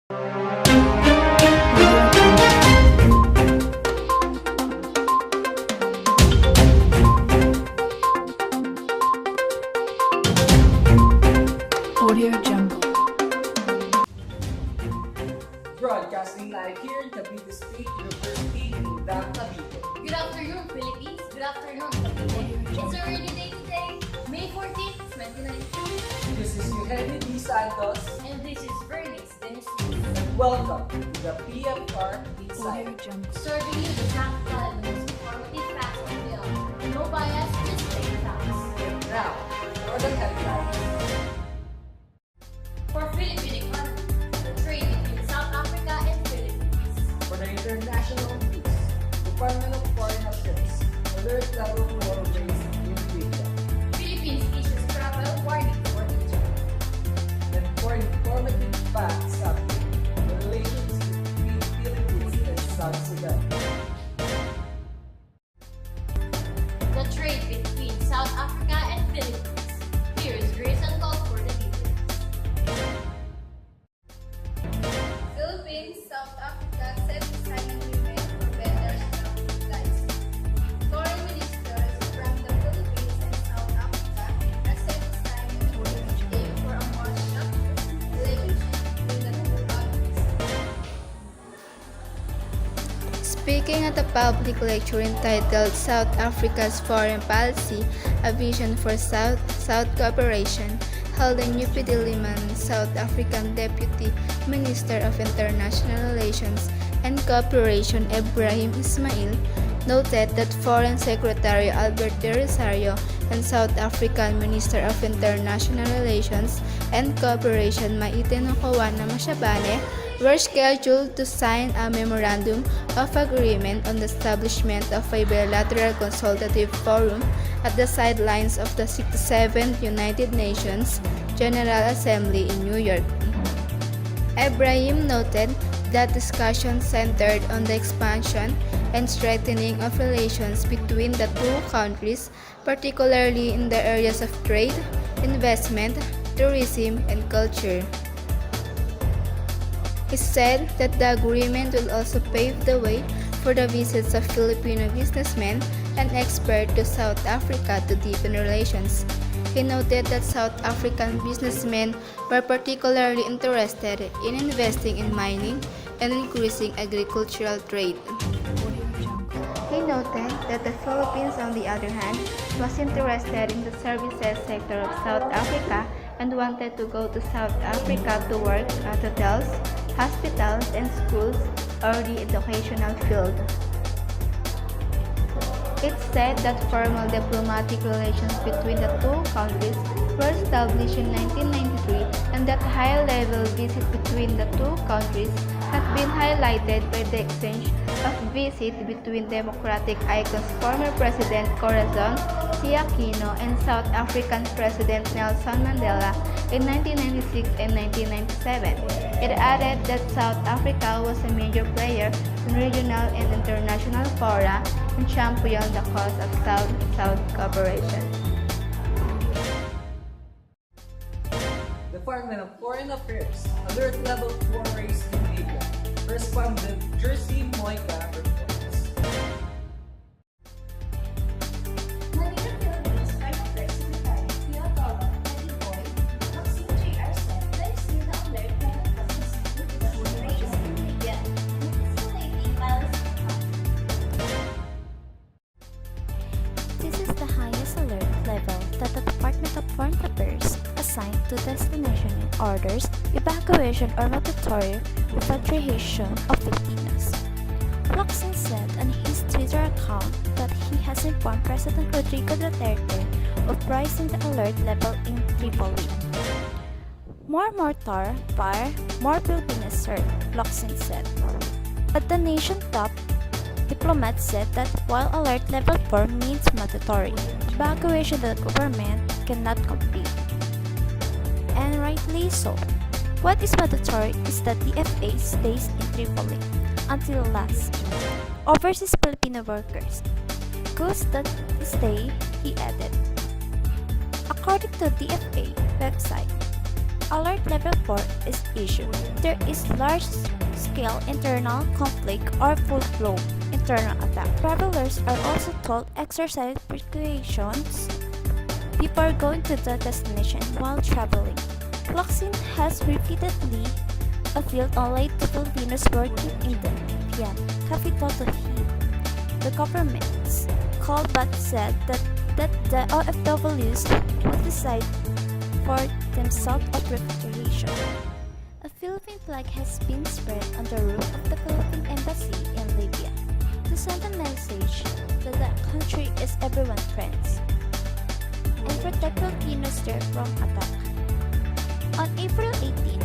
Broadcasting live here in Cabahit State University in Cabahit. Good afternoon, Philippines. Good afternoon, Cabahit. It's a rainy day today, May 14th, 2019. This is Eugene Santos. And this is Vernice. Welcome to the PFR Inside. Serving you the practical and the most informative facts of the hour. No bias, just plain facts. Now, for the headlines. For Philippine economy, the trade between South Africa and Philippines. For the international news, Department of Foreign Affairs, alert level 4 raised in Mojica. Philippines issues travel warning for Egypt. And for informative facts update, the relations between Philippines and South Sudan. The trade between South Africa and Philippines. Here is Grace and Call for the details. Philippines, South Africa set to sign an agreement for better traffic lights. Foreign ministers from the Philippines and South Africa are set to sign an agreement today for a more structured relationship between the two countries. Speaking at a public lecture entitled South Africa's Foreign Policy, A Vision for South-South Cooperation, held in Geolamin, South African Deputy Minister of International Relations and Cooperation Ebrahim Ismail noted that Foreign Secretary Albert de Rosario and South African Minister of International Relations and Cooperation Maite Nokawana Mashabane were scheduled to sign a memorandum of agreement on the establishment of a bilateral consultative forum at the sidelines of the 67th United Nations General Assembly in New York. Ebrahim noted that discussions centered on the expansion and strengthening of relations between the two countries, particularly in the areas of trade, investment, tourism, and culture. He said that the agreement will also pave the way for the visits of Filipino businessmen and experts to South Africa to deepen relations. He noted that South African businessmen were particularly interested in investing in mining and increasing agricultural trade. He noted that the Philippines, on the other hand, was interested in the services sector of South Africa and wanted to go to South Africa to work at hotels, hospitals, and schools or the educational field. It said that formal diplomatic relations between the two countries were established in 1993 and that high-level visits between the two countries have been highlighted by the exchange of visits between democratic icons former President Corazon Aquino and South African President Nelson Mandela in 1996 and 1997. It added that South Africa was a major player in regional and international fora and championed the cause of South-South cooperation. Department of Foreign Affairs, alert level 4 raised in Libya. Respondent Jerssey Mojica reports. Manila, Philippines, Prime Affairs Secretary Theodoro Boy, Maxine Jerssey, placed in the alert level consistent with the raised in Libya, escalating violence. This is the highest alert level that the Department of Foreign Affairs assigned to destination and orders evacuation or mandatory repatriation of Filipinos. Locsin said on his Twitter account that he has informed President Rodrigo Duterte of rising the alert level in Tripoli. More mortar, fire, more Filipinos served, Locsin said. At the nation top, diplomats said that while alert level 4 means mandatory, evacuation the government cannot complete. And rightly so. What is mandatory is that the FA stays in Tripoli until last. Overseas Filipino workers goods that stay, he added. According to the DFA website, Alert Level 4 is issued. There is large-scale internal conflict or full-blown internal attack. Travelers are also told exercise precautions before going to the destination while traveling. Luxin has repeatedly appealed only to Filipinos working in the Libyan capital to heed the government's call, but said that the OFWs will decide for themselves of repatriation. A Philippine flag has been spread on the roof of the Philippine Embassy in Libya to send a message that the country is everyone's friends and protect Filipinos there from attack. On April 18,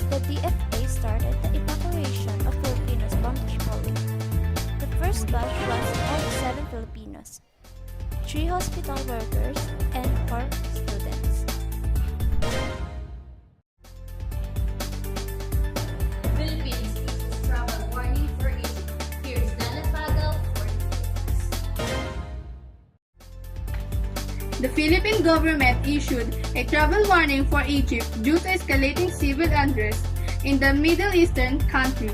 the DFA started the evacuation of Filipinos from Tripoli. The first batch was of 7 Filipinos, 3 hospital workers, and 4 students. Philippines issues travel warning for Egypt. Here's Dana Pagal for details. The Philippine government issued a travel warning for Egypt due to escalating civil unrest in the Middle Eastern country.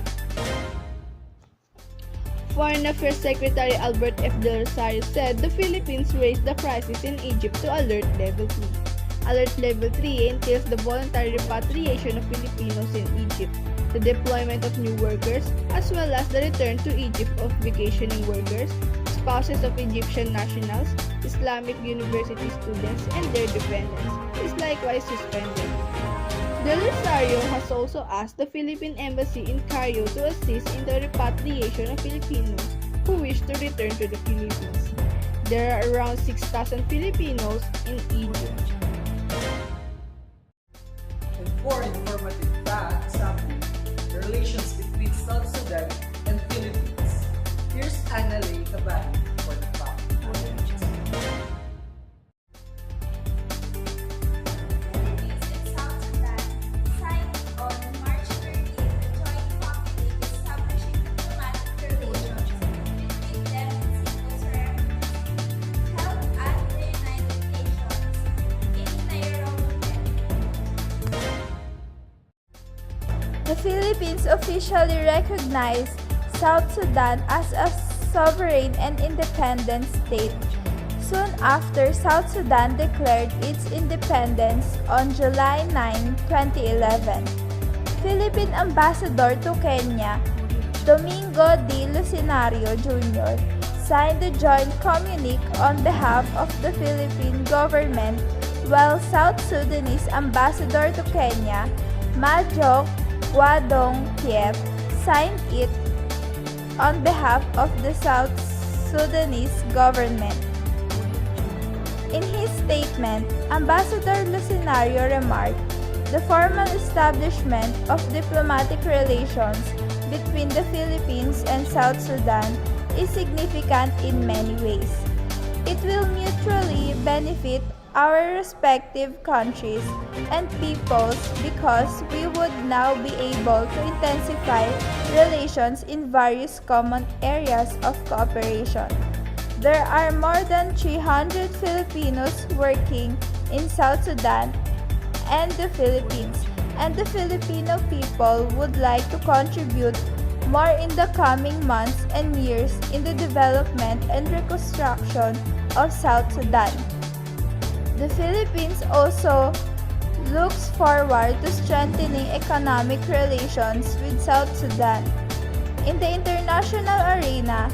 Foreign Affairs Secretary Albert F. Del Rosario said the Philippines raised the crisis in Egypt to Alert Level 3. Alert Level 3 entails the voluntary repatriation of Filipinos in Egypt, the deployment of new workers, as well as the return to Egypt of vacationing workers, spouses of Egyptian nationals, Islamic university students, and their dependents, is likewise suspended. Del Rosario has also asked the Philippine Embassy in Cairo to assist in the repatriation of Filipinos who wish to return to the Philippines. There are around 6,000 Filipinos in Egypt. And for informative facts sample, the relations between South Sudan and Philippines. Here's Leih for the fact. Philippines and South Sudan signed on March 30th a joint document establishing diplomatic relations between them and civil ceremonies held at the United Nations in Nairobi, Kenya. The Philippines officially recognized South Sudan as a sovereign and independent state. Soon after, South Sudan declared its independence on July 9, 2011. Philippine Ambassador to Kenya, Domingo D. Lucinario Jr., signed the joint communique on behalf of the Philippine government, while South Sudanese Ambassador to Kenya, Majok Wadong Kiep, signed it on behalf of the South Sudanese government. In his statement, Ambassador Lucinario remarked, the formal establishment of diplomatic relations between the Philippines and South Sudan is significant in many ways. It will mutually benefit our respective countries and peoples because we would now be able to intensify relations in various common areas of cooperation. There are more than 300 Filipinos working in South Sudan and the Philippines, and the Filipino people would like to contribute more in the coming months and years in the development and reconstruction of South Sudan. The Philippines also looks forward to strengthening economic relations with South Sudan. In the international arena,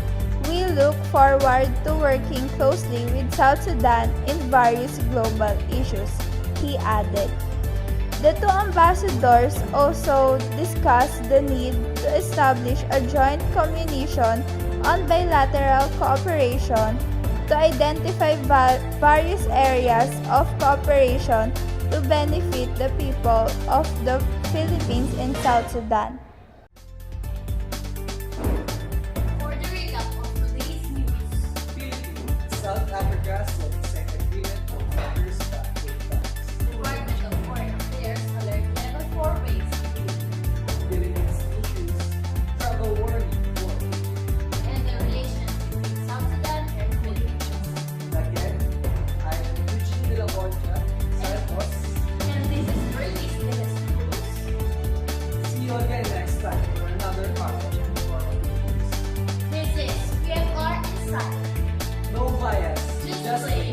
we look forward to working closely with South Sudan in various global issues, he added. The two ambassadors also discussed the need to establish a joint commission on bilateral cooperation to identify various areas of cooperation to benefit the people of the Philippines and South Sudan. For the recap of today's news, Philippines, South Africa signed agreement on borders back to tax. Department of Foreign Affairs alert level 4 ways Philippines issues travel warning for. and the relations between South Sudan and Philippines. Again, I am Eugene Santos. And this is Vernice side. No bias, Just just play.